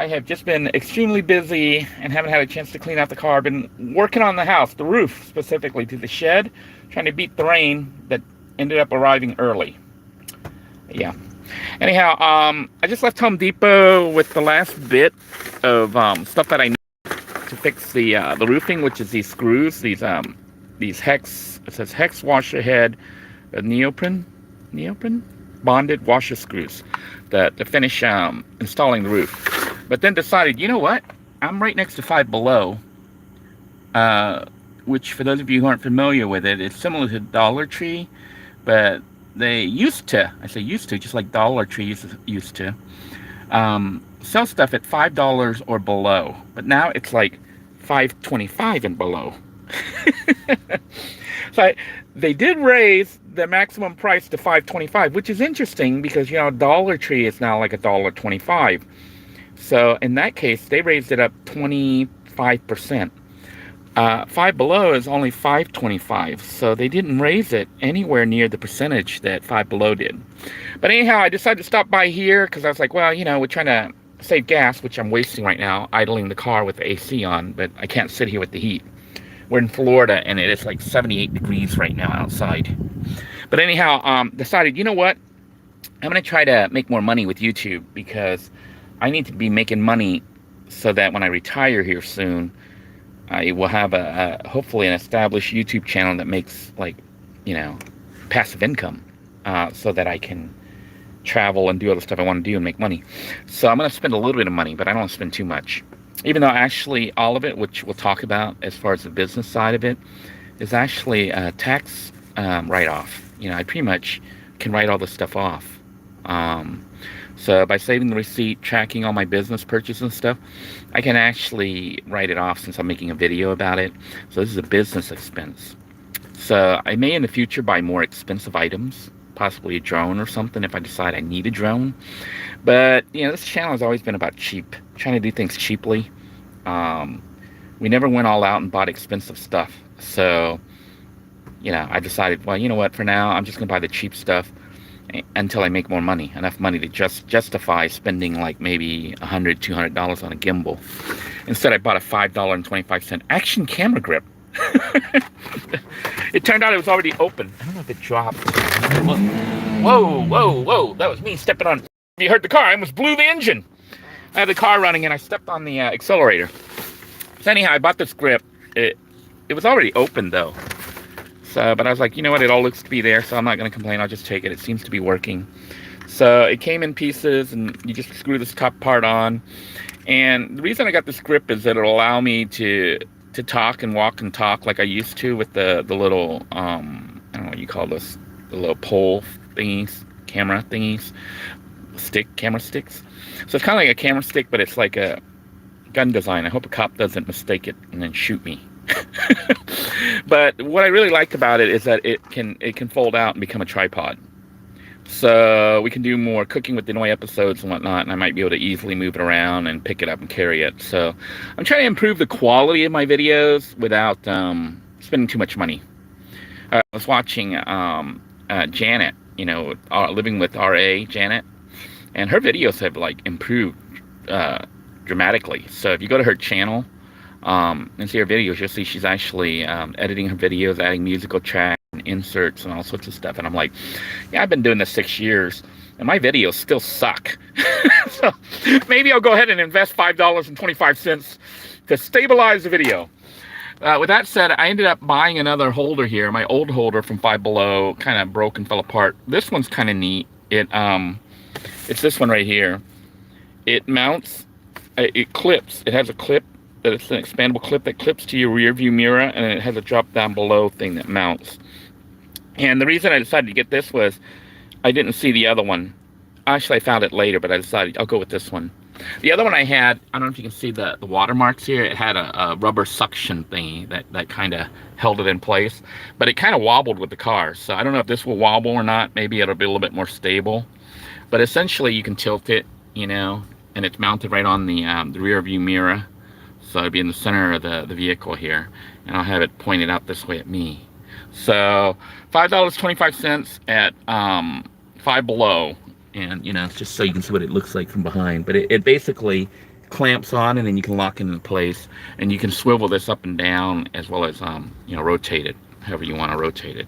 I have just been extremely busy and haven't had a chance to clean out the car. I've been working on the house, the roof specifically, to the shed, trying to beat the rain that ended up arriving early. Yeah. Anyhow, I just left Home Depot with the last bit of stuff that I need to fix the roofing, which is these screws, these hex. It says hex washer head, neoprene bonded washer screws to finish installing the roof. But then decided, you know what? I'm right next to Five Below, which for those of you who aren't familiar with it, it's similar to Dollar Tree, but they used to, I say used to, just like Dollar Tree used to, sell stuff at $5 or below. But now it's like $5.25 and below. So they did raise the maximum price to $5.25, which is interesting because, you know, Dollar Tree is now like $1.25. So in that case, they raised it up 25%. Five Below is only $5.25, so they didn't raise it anywhere near the percentage that Five Below did. But anyhow, I decided to stop by here because I was like, well, you know, we're trying to save gas, which I'm wasting right now, idling the car with the AC on, but I can't sit here with the heat. We're in Florida, and it is like 78 degrees right now outside. But anyhow, decided, you know what? I'm going to try to make more money with YouTube because I need to be making money so that when I retire here soon, I will have hopefully an established YouTube channel that makes, like, you know, passive income, so that I can travel and do other stuff I want to do and make money. So I'm going to spend a little bit of money, but I don't want to spend too much. Even though actually all of it, which we'll talk about as far as the business side of it, is actually a tax write-off. You know, I pretty much can write all this stuff off. So by saving the receipt, tracking all my business purchases and stuff, I can actually write it off since I'm making a video about it. So this is a business expense. So I may in the future buy more expensive items, possibly a drone or something if I decide I need a drone. But, you know, this channel has always been about cheap, trying to do things cheaply. We never went all out and bought expensive stuff. So, you know, I decided, well, you know what, for now, I'm just going to buy the cheap stuff until I make more money, enough money to justify spending like maybe $100, $200 on a gimbal. Instead, I bought a $5.25 action camera grip. It turned out it was already open. I don't know if it dropped. Whoa, whoa, whoa. That was me stepping on. You heard the car. I almost blew the engine. I had the car running and I stepped on the accelerator. So anyhow, I bought this grip. It was already open though. So, but I was like, you know what? It all looks to be there, so I'm not going to complain. I'll just take it. It seems to be working. So it came in pieces, and you just screw this top part on. And the reason I got this grip is that it'll allow me to talk and walk and talk like I used to with the little, I don't know what you call this, the little pole thingies, camera thingies, camera sticks. So it's kind of like a camera stick, but it's like a gun design. I hope a cop doesn't mistake it and then shoot me. But what I really liked about it is that it can fold out and become a tripod. So we can do more cooking with Denoy episodes and whatnot, and I might be able to easily move it around and pick it up and carry it. So I'm trying to improve the quality of my videos without spending too much money. I was watching Janet, you know, living with RA, Janet, and her videos have like improved dramatically. So if you go to her channel and see her videos, you'll see she's actually editing her videos, adding musical tracks and inserts and all sorts of stuff. And I'm like, yeah, I've been doing this 6 years and my videos still suck. So maybe I'll go ahead and invest $5.25 to stabilize the video. With that said, I ended up buying another holder here. My old holder from Five Below kind of broke and fell apart. This one's kind of neat. It's this one right here. It mounts, it clips. It has a clip. That it's an expandable clip that clips to your rear view mirror, and it has a drop down below thing that mounts. And the reason I decided to get this was I didn't see the other one. Actually, I found it later, but I decided I'll go with this one. The other one I had, I don't know if you can see the watermarks here. It had a rubber suction thingy that kind of held it in place, but it kind of wobbled with the car. So I don't know if this will wobble or not. Maybe it'll be a little bit more stable. But essentially, you can tilt it, you know, and it's mounted right on the rear view mirror. So it'd be in the center of the vehicle here, and I'll have it pointed out this way at me. So $5.25 at Five Below, and you know, just so you can see what it looks like from behind. But it basically clamps on, and then you can lock it in place, and you can swivel this up and down as well as rotate it however you want to rotate it.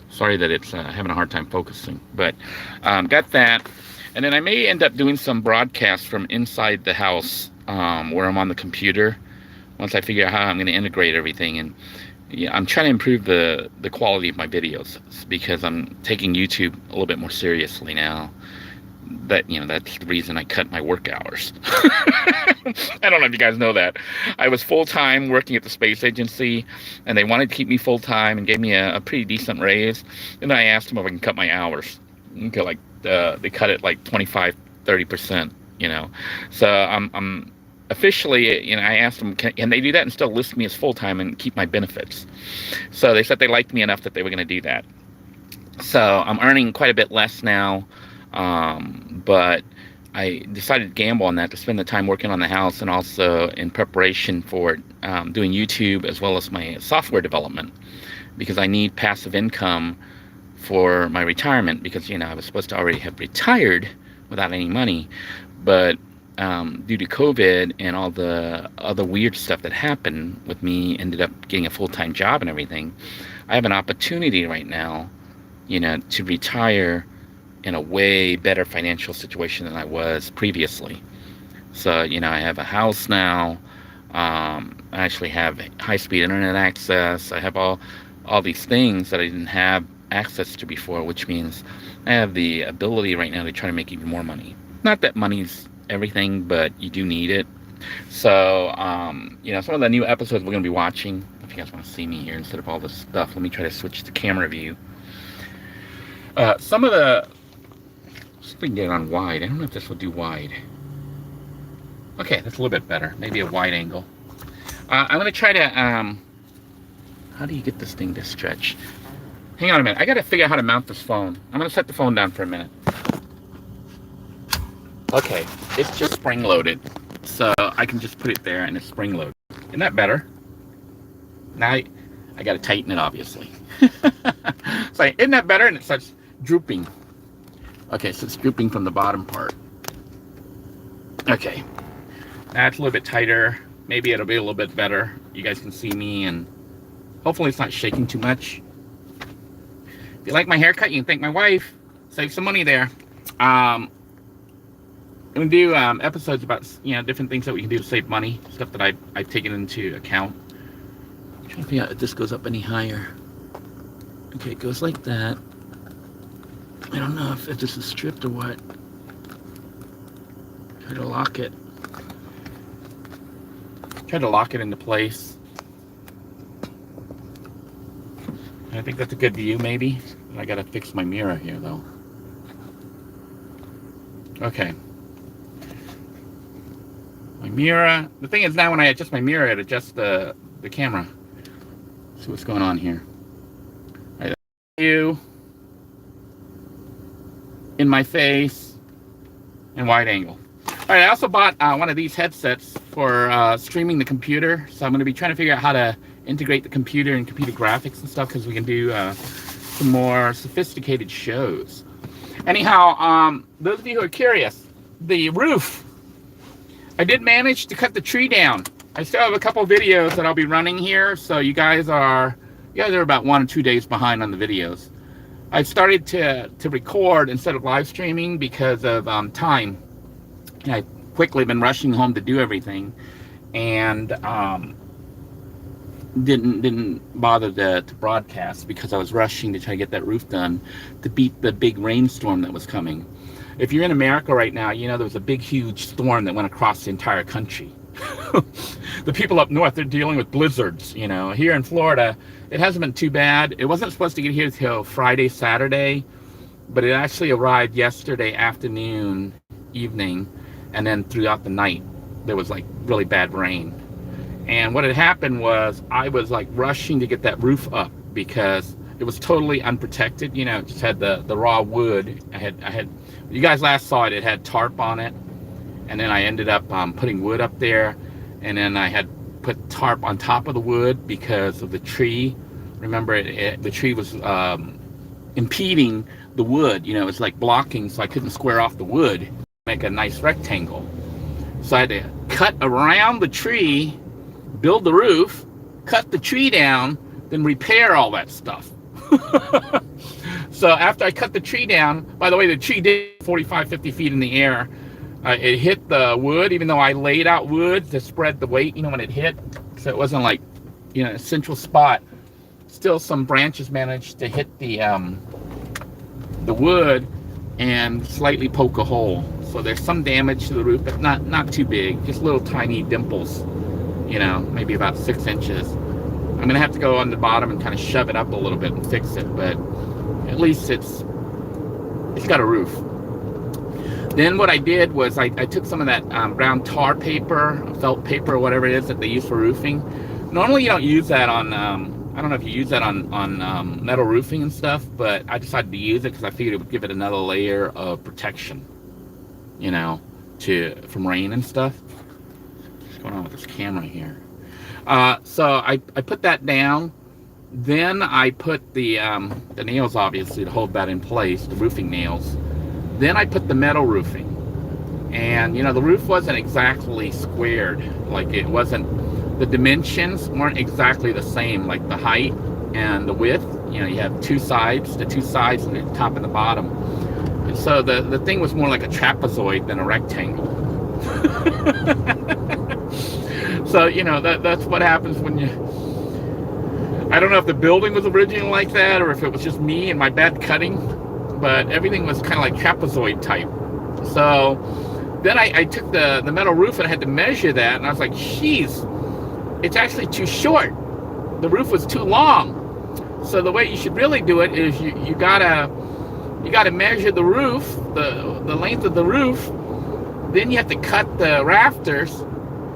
Sorry that it's having a hard time focusing, but got that. And then I may end up doing some broadcasts from inside the house, where I'm on the computer, once I figure out how I'm going to integrate everything. And yeah, I'm trying to improve the quality of my videos, because I'm taking YouTube a little bit more seriously now. That's the reason I cut my work hours. I don't know if you guys know that. I was full-time working at the space agency, and they wanted to keep me full-time and gave me a pretty decent raise. And then I asked them if I can cut my hours. Okay, like they cut it like 25-30%, So I'm officially, I asked them, can they do that and still list me as full-time and keep my benefits? So they said they liked me enough that they were going to do that. So I'm earning quite a bit less now. But I decided to gamble on that, to spend the time working on the house, and also in preparation for doing YouTube as well as my software development, because I need passive income for my retirement, because I was supposed to already have retired without any money, but due to COVID and all the other weird stuff that happened with me, ended up getting a full-time job and everything. I have an opportunity right now, to retire in a way better financial situation than I was previously. So, I have a house now. I actually have high-speed internet access. I have all these things that I didn't have access to before, which means I have the ability right now to try to make even more money. Not that money's everything, but you do need it. So, some of the new episodes we're going to be watching, if you guys want to see me here instead of all this stuff, let me try to switch to camera view. Some of the... Let's see if we can get it on wide. I don't know if this will do wide. Okay, that's a little bit better. Maybe a wide angle. I'm going to try to... how do you get this thing to stretch? Hang on a minute. I got to figure out how to mount this phone. I'm going to set the phone down for a minute. Okay, it's just spring-loaded. So I can just put it there and it's spring-loaded. Isn't that better? Now I got to tighten it, obviously. So isn't that better? And it starts drooping. Okay, so it's drooping from the bottom part. Okay, that's a little bit tighter. Maybe it'll be a little bit better. You guys can see me, and hopefully it's not shaking too much. If you like my haircut, you can thank my wife. Save some money there. I'm gonna do episodes about different things that we can do to save money, stuff that I've taken into account. I'm trying to figure out if this goes up any higher. Okay, it goes like that. I don't know if this is stripped or what. Try to lock it. Try to lock it into place. I think that's a good view, maybe. I gotta fix my mirror here, though. Okay. My mirror. The thing is, now when I adjust my mirror, it adjusts the camera. See what's going on here. All right, view. In my face, and wide angle. All right, I also bought one of these headsets for streaming the computer. So I'm going to be trying to figure out how to integrate the computer and computer graphics and stuff, because we can do some more sophisticated shows. Anyhow, those of you who are curious, the roof, I did manage to cut the tree down. I still have a couple videos that I'll be running here, so you guys are about 1 or 2 days behind on the videos. I started to record instead of live streaming because of time. I quickly been rushing home to do everything, and didn't bother to broadcast because I was rushing to try to get that roof done to beat the big rainstorm that was coming. If you're in America right now, there was a big, huge storm that went across the entire country. The people up north, they're dealing with blizzards. Here in Florida, it hasn't been too bad. It wasn't supposed to get here till Friday, Saturday, but it actually arrived yesterday afternoon, evening, and then throughout the night, there was like really bad rain. And what had happened was I was like rushing to get that roof up because it was totally unprotected. It just had the raw wood. I had, you guys last saw it, it had tarp on it. And then I ended up putting wood up there, and then I had put tarp on top of the wood because of the tree. Remember, the tree was impeding the wood. It's like blocking, so I couldn't square off the wood, make a nice rectangle. So I had to cut around the tree, build the roof, cut the tree down, then repair all that stuff. So after I cut the tree down, by the way, the tree did 45, 50 feet in the air. It hit the wood, even though I laid out wood to spread the weight, you know, when it hit. So it wasn't like, you know, a central spot. Still some branches managed to hit the wood and slightly poke a hole. So there's some damage to the roof, but not too big, just little tiny dimples, you know, maybe about 6 inches. I'm gonna have to go on the bottom and kind of shove it up a little bit and fix it, but at least it's got a roof. Then what I did was I took some of that brown tar paper, felt paper, or whatever it is that they use for roofing. Normally you don't use that on, I don't know if you use that on metal roofing and stuff, but I decided to use it because I figured it would give it another layer of protection, you know, from rain and stuff. What's going on with this camera here? So I put that down. Then I put the nails, obviously, to hold that in place, the roofing nails. Then I put the metal roofing. And, you know, the roof wasn't exactly squared. Like, it wasn't, the dimensions weren't exactly the same, like the height and the width. You know, you have two sides, and the top and the bottom. And so the thing was more like a trapezoid than a rectangle. So, you know, that's what happens when you... I don't know if the building was originally like that or if it was just me and my bad cutting, but everything was kind of like trapezoid type. So then I took the metal roof and I had to measure that, and I was like, geez, it's actually too short. The roof was too long. So the way you should really do it is you gotta measure the roof, the length of the roof. Then you have to cut the rafters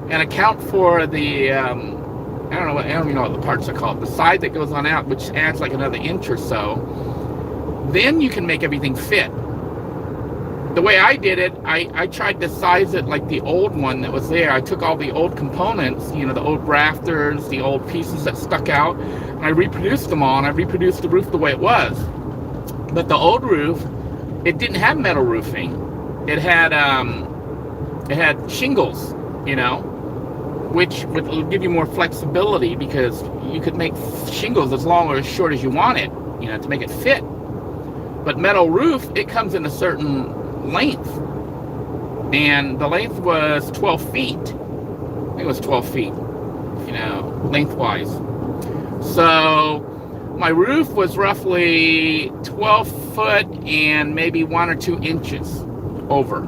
and account for the I don't even know what the parts are called, the side that goes on out, which adds like another inch or so. Then you can make everything fit. The way I did it, I tried to size it like the old one that was there. I took all the old components, you know, the old rafters, the old pieces that stuck out, and I reproduced them all, and I reproduced the roof the way it was. But the old roof, it didn't have metal roofing. It had shingles, you know, which would give you more flexibility because you could make shingles as long or as short as you wanted, you know, to make it fit. But metal roof, it comes in a certain length, and the length was 12 feet. I think it was 12 feet, you know, lengthwise. So my roof was roughly 12 foot and maybe 1 or 2 inches over,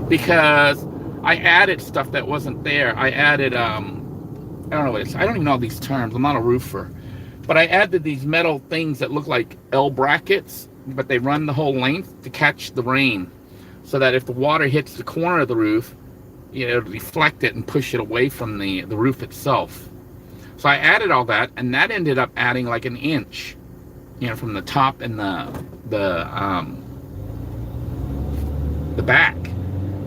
because I added stuff that wasn't there. I added, I don't know what it's, I don't even know these terms. I'm not a roofer. But I added these metal things that look like L brackets, but they run the whole length to catch the rain. So that if the water hits the corner of the roof, you know, it'll deflect it and push it away from the roof itself. So I added all that, and that ended up adding like an inch, you know, from the top and the back.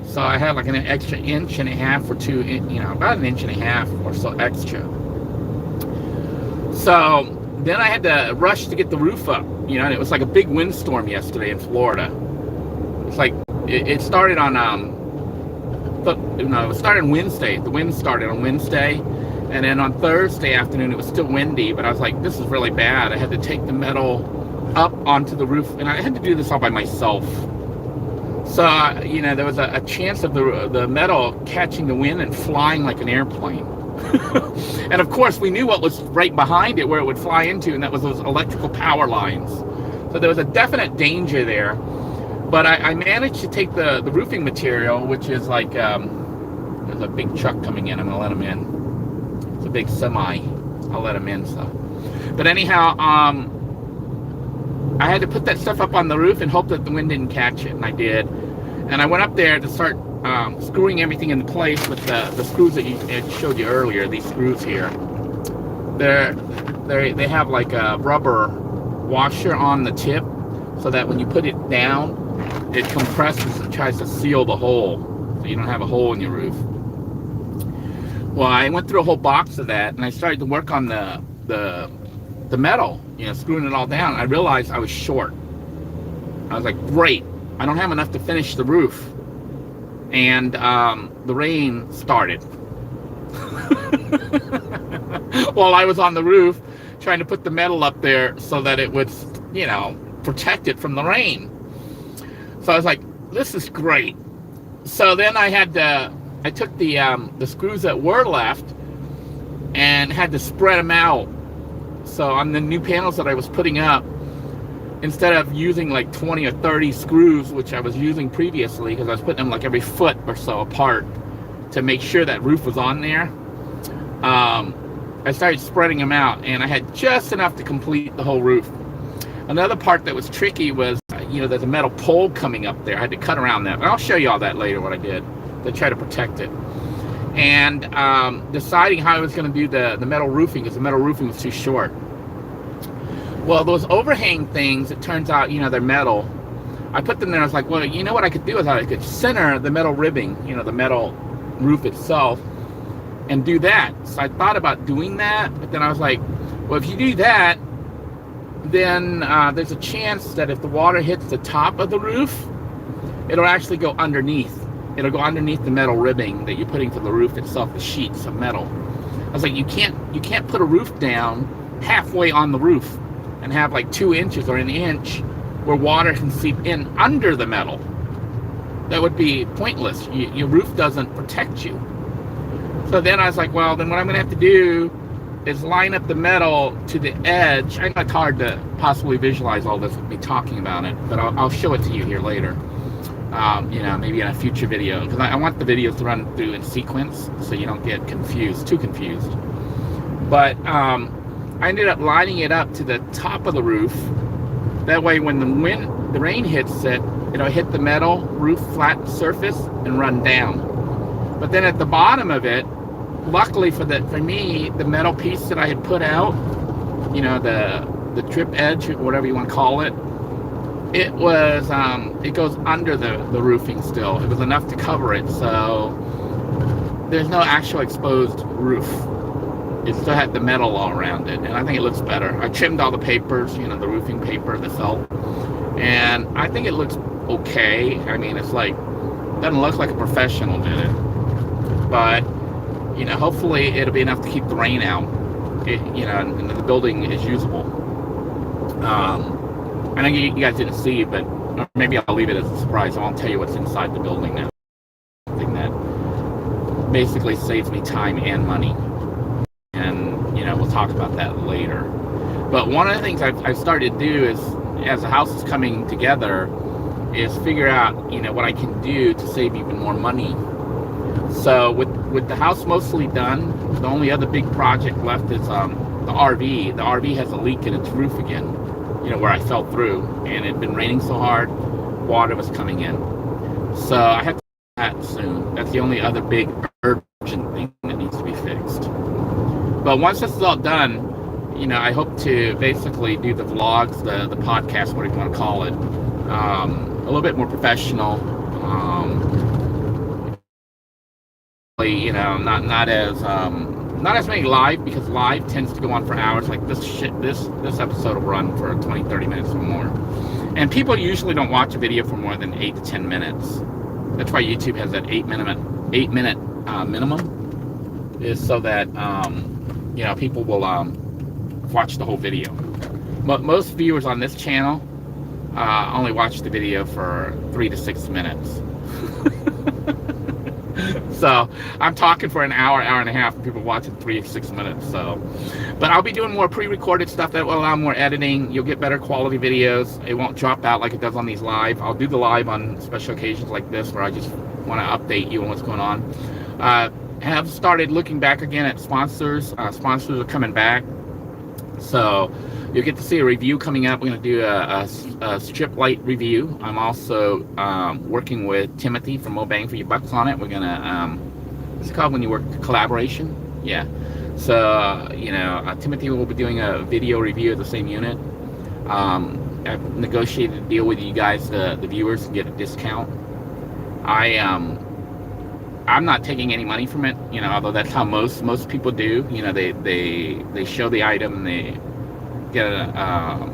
So I had like an extra 1.5 inches or 2, you know, about 1.5 inches or so extra. So then I had to rush to get the roof up, you know, and it was like a big windstorm yesterday in Florida. It's like, it started on, it started on Wednesday. The wind started on Wednesday. And then on Thursday afternoon, it was still windy, but I was like, this is really bad. I had to take the metal up onto the roof, and I had to do this all by myself. So, you know, there was a chance of the metal catching the wind and flying like an airplane. And of course, we knew what was right behind it, where it would fly into, and that was those electrical power lines. So there was a definite danger there. But I managed to take the roofing material, which is like, there's a big truck coming in. I'm going to let him in. It's a big semi. I'll let him in. So, but anyhow, I had to put that stuff up on the roof and hope that the wind didn't catch it, and I did. And I went up there to start screwing everything into place with the screws that I showed you earlier. These screws here, they have like a rubber washer on the tip, so that when you put it down, it compresses and tries to seal the hole, so you don't have a hole in your roof. Well, I went through a whole box of that, and I started to work on the metal, you know, screwing it all down. I realized I was short. I was like, great, I don't have enough to finish the roof. and the rain started while I was on the roof trying to put the metal up there so that it would, you know, protect it from the rain. So I was like, this is great. So then I took the screws that were left and had to spread them out. So on the new panels that I was putting up, instead of using like 20 or 30 screws, which I was using previously, because I was putting them like every foot or so apart to make sure that roof was on there, I started spreading them out, and I had just enough to complete the whole roof. Another part that was tricky was, you know, there's a metal pole coming up there. I had to cut around that. And I'll show you all that later, what I did to try to protect it. And deciding how I was going to do the metal roofing, because the metal roofing was too short. Well, those overhang things, it turns out, you know, they're metal. I put them there. I was like, well, you know what I could do is I could center the metal ribbing, you know, the metal roof itself, and do that. So I thought about doing that, but then I was like, well, if you do that, then there's a chance that if the water hits the top of the roof, it'll actually go underneath. It'll go underneath the metal ribbing that you're putting for the roof itself, the sheets of metal. I was like, you can't put a roof down halfway on the roof and have like 2 inches or an inch where water can seep in under the metal. That would be pointless. Your roof doesn't protect you. So then I was like, well, then what I'm going to have to do is line up the metal to the edge. I know it's hard to possibly visualize all this with me talking about it, but I'll show it to you here later. You know, maybe in a future video, because I want the videos to run through in sequence so you don't get too confused. But I ended up lining it up to the top of the roof. That way when the rain hits it, it'll hit the metal roof flat surface and run down. But then at the bottom of it, luckily for me, the metal piece that I had put out, you know, the trip edge, whatever you want to call it, it was it goes under the roofing still. It was enough to cover it, so there's no actual exposed roof. It still had the metal all around it, and I think it looks better. I trimmed all the papers, you know, the roofing paper, the felt, and I think it looks okay. I mean, it's like, doesn't look like a professional did it, but you know, hopefully it'll be enough to keep the rain out. You know, and the building is usable. I know you guys didn't see, but maybe I'll leave it as a surprise. I won't tell you what's inside the building now. Something that basically saves me time and money. And, you know, we'll talk about that later. But one of the things I've started to do is, as the house is coming together, is figure out, you know, what I can do to save even more money. So with the house mostly done, the only other big project left is the RV. The RV has a leak in its roof again, you know, where I fell through, and it had been raining so hard, water was coming in. So I have to do that soon. That's the only other big urgent thing that needs to be fixed. But once this is all done, you know, I hope to basically do the vlogs, the podcast, whatever you want to call it, a little bit more professional. You know, not as many live, because live tends to go on for hours. Like this episode will run for 20-30 minutes or more, and people usually don't watch a video for more than 8 to 10 minutes. That's why YouTube has that 8 minute minimum, is so that you know, people will watch the whole video. But most viewers on this channel only watch the video for 3 to 6 minutes. So I'm talking for an hour and a half, and people watching 3 to 6 minutes. So, but I'll be doing more pre-recorded stuff that will allow more editing. You'll get better quality videos. It won't drop out like it does on these live. I'll do the live on special occasions like this, where I just want to update you on what's going on. Have started looking back again at sponsors. Sponsors are coming back, so you'll get to see a review coming up. We're going to do a strip light review. I'm also working with Timothy from Mo Bang for Your Bucks on it. We're going to, what's it called when you work collaboration? Yeah. So, you know, Timothy will be doing a video review of the same unit. I've negotiated a deal with you guys, the viewers, to get a discount. I'm not taking any money from it, you know, although that's how most people do. You know, they show the item, and they get a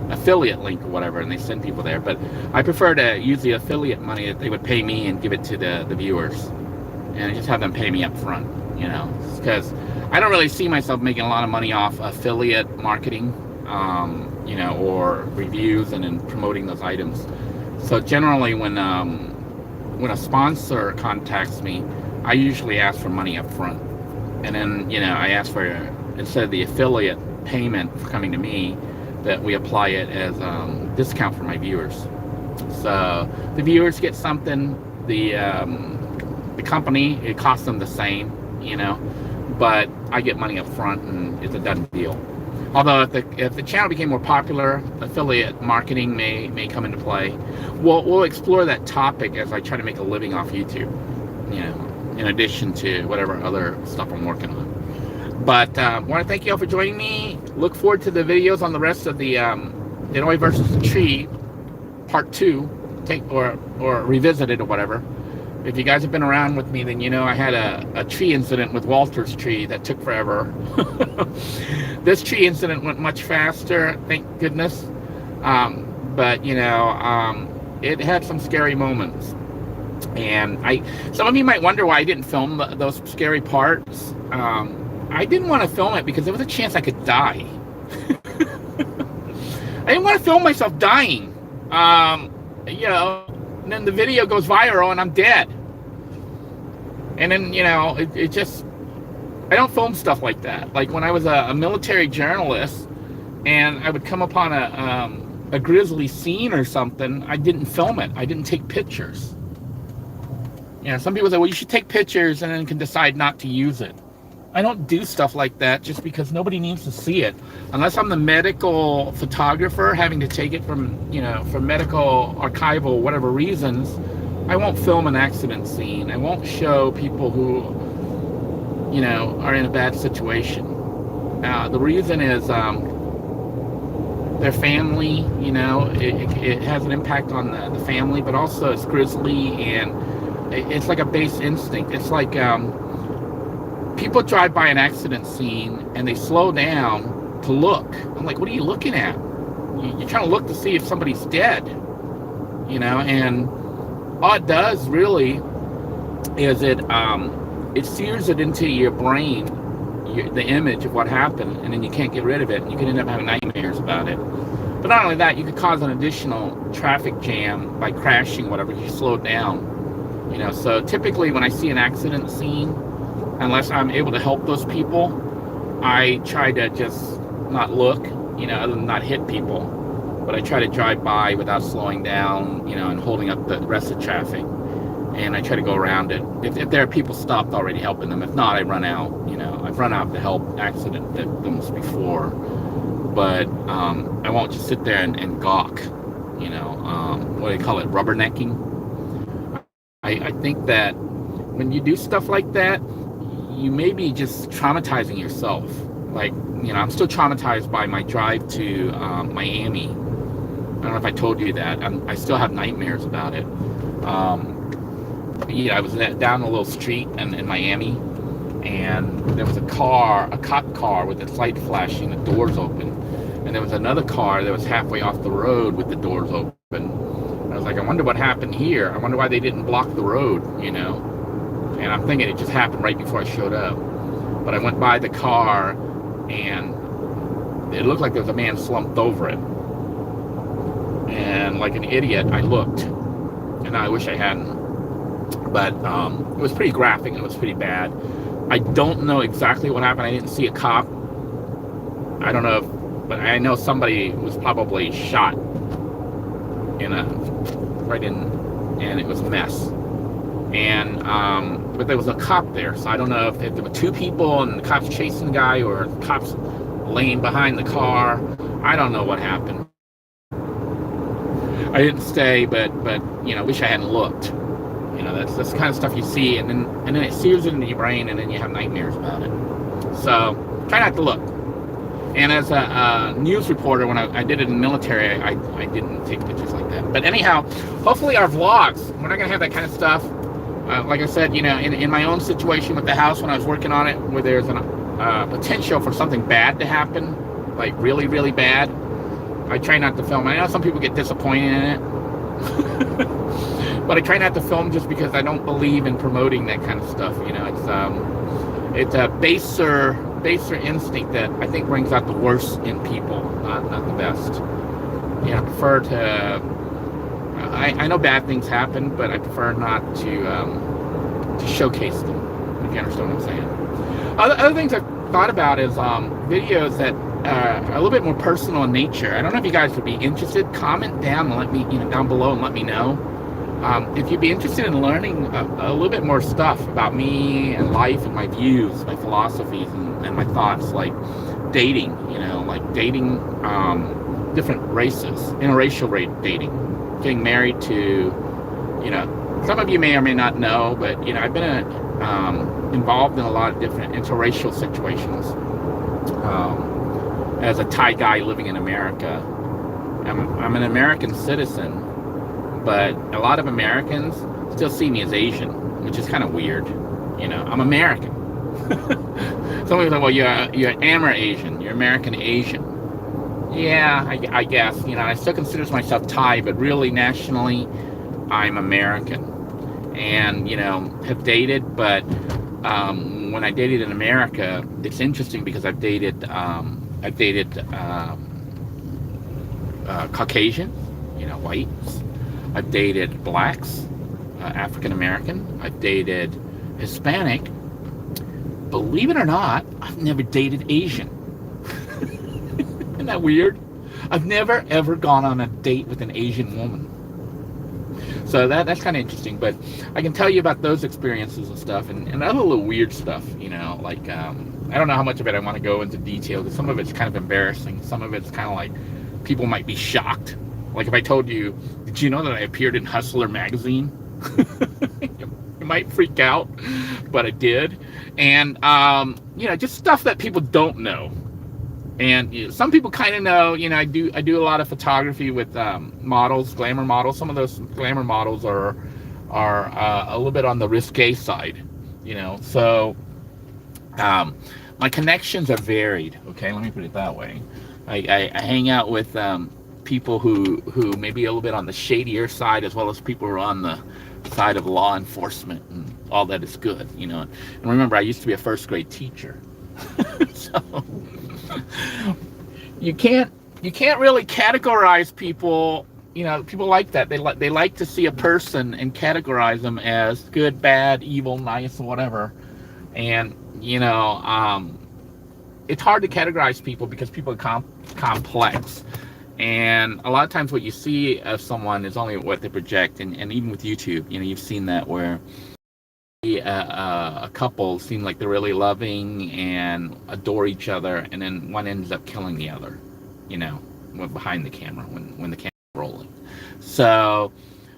affiliate link or whatever, and they send people there. But I prefer to use the affiliate money that they would pay me and give it to the viewers, and just have them pay me up front, you know, because I don't really see myself making a lot of money off affiliate marketing, you know, or reviews and then promoting those items. So generally when a sponsor contacts me, I usually ask for money up front, and then, you know, I ask for, instead of the affiliate payment for coming to me, that we apply it as discount for my viewers. So the viewers get something, the company, it costs them the same, you know, but I get money up front and it's a done deal. Although if the channel became more popular, affiliate marketing may come into play. We'll explore that topic as I try to make a living off YouTube, you know, in addition to whatever other stuff I'm working on. But I want to thank you all for joining me. Look forward to the videos on the rest of the Denoy versus the tree, part 2, or revisited or whatever. If you guys have been around with me, then you know I had a tree incident with Walter's tree that took forever. This tree incident went much faster, thank goodness. But you know, it had some scary moments, and some of you might wonder why I didn't film those scary parts. I didn't want to film it because there was a chance I could die. I didn't want to film myself dying. You know, and then the video goes viral and I'm dead. And then, you know, it just, I don't film stuff like that. Like when I was a military journalist and I would come upon a grisly scene or something, I didn't film it. I didn't take pictures. You know, some people say, well, you should take pictures and then can decide not to use it. I don't do stuff like that just because nobody needs to see it. Unless I'm the medical photographer having to take it from, you know, for medical archival, whatever reasons, I won't film an accident scene. I won't show people who, you know, are in a bad situation. The reason is their family, you know, it has an impact on the family, but also it's grisly and it's like a base instinct. It's like, people drive by an accident scene and they slow down to look. I'm like, what are you looking at? You're trying to look to see if somebody's dead, you know. And all it does really is it sears it into your brain, the image of what happened, and then you can't get rid of it, and you can end up having nightmares about it. But not only that, you could cause an additional traffic jam by crashing whatever you slow down, you know. So typically when I see an accident scene, unless I'm able to help those people, I try to just not look, you know, other than not hit people. But I try to drive by without slowing down, you know, and holding up the rest of traffic. And I try to go around it. If there are people stopped already helping them. If not, I run out, you know. I've run out to help accident victims before. But I won't just sit there and gawk, you know. What do they call it? Rubbernecking. I think that when you do stuff like that, you may be just traumatizing yourself. Like, you know, I'm still traumatized by my drive to Miami. I don't know if I told you that. I still have nightmares about it. Yeah, I was down a little street in Miami, and there was a cop car with its light flashing, the doors open. And there was another car that was halfway off the road with the doors open. I was like, I wonder what happened here. I wonder why they didn't block the road, you know. And I'm thinking it just happened right before I showed up. But I went by the car, and it looked like there was a man slumped over it. And like an idiot, I looked. And I wish I hadn't. But it was pretty graphic, and it was pretty bad. I don't know exactly what happened. I didn't see a cop. I don't know if, but I know somebody was probably shot and it was a mess. And but there was a cop there, so I don't know if there were two people and the cops chasing the guy or the cops laying behind the car. I don't know what happened. I didn't stay, but you know, wish I hadn't looked. You know, that's the kind of stuff you see, and then it sears it into your brain, and then you have nightmares about it. So try not to look. And as a news reporter, when I did it in the military, I didn't take pictures like that. But anyhow, hopefully our vlogs, we're not gonna have that kind of stuff. Like I said, you know, in my own situation with the house when I was working on it, where there's a potential for something bad to happen, like really, really bad, I try not to film. I know some people get disappointed in it, but I try not to film just because I don't believe in promoting that kind of stuff. You know, it's a baser instinct that I think brings out the worst in people, not the best. You know, I prefer to. I know bad things happen, but I prefer not to showcase them. If you understand what I'm saying. Other things I've thought about is videos that are a little bit more personal in nature. I don't know if you guys would be interested. Comment down and let me, down below and let me know. If you'd be interested in learning a little bit more stuff about me and life and my views, my philosophies and my thoughts, like dating, like dating different races, interracial dating, getting married to, some of you may or may not know, but, I've been involved in a lot of different interracial situations. As a Thai guy living in America, I'm an American citizen, but a lot of Americans still see me as Asian, which is kind of weird. I'm American. Some people say, well, you're Amer-Asian, you're American Asian. Yeah, I guess. I still consider myself Thai, but really nationally, I'm American. And, have dated, but when I dated in America, it's interesting because I've dated Caucasian, whites. I've dated blacks, African American. I've dated Hispanic. Believe it or not, I've never dated Asian. Isn't that weird? I've never ever gone on a date with an Asian woman. So that's kind of interesting, but I can tell you about those experiences and stuff, and other little weird stuff, like, I don't know how much of it I want to go into detail, because some of it's kind of embarrassing, some of it's kind of like, people might be shocked. Like if I told you, did you know that I appeared in Hustler magazine? You might freak out, but I did. And, just stuff that people don't know. And some people kind of know, I do a lot of photography with models, glamour models. Some of those glamour models are a little bit on the risque side, So my connections are varied. Okay, let me put it that way. I hang out with people who may be a little bit on the shadier side, as well as people who are on the side of law enforcement and all that is good, And remember, I used to be a first grade teacher, so. You can't really categorize people. People like that. They like to see a person and categorize them as good, bad, evil, nice, whatever. And it's hard to categorize people because people are complex. And a lot of times what you see of someone is only what they project. And even with YouTube, you've seen that where a couple seem like they're really loving and adore each other, and then one ends up killing the other, behind the camera when the camera's rolling. So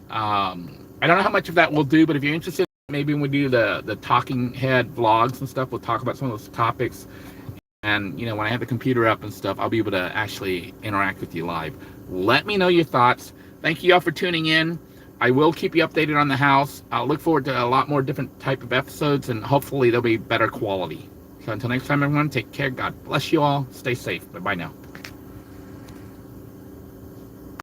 I don't know how much of that we'll do, but if you're interested, maybe when we do the talking head vlogs and stuff, we'll talk about some of those topics. And when I have the computer up and stuff, I'll be able to actually interact with you live. Let me know your thoughts. Thank you all for tuning in. I will keep you updated on the house. I'll look forward to a lot more different type of episodes, and hopefully they'll be better quality. So until next time, everyone, take care. God bless you all. Stay safe. Bye-bye now.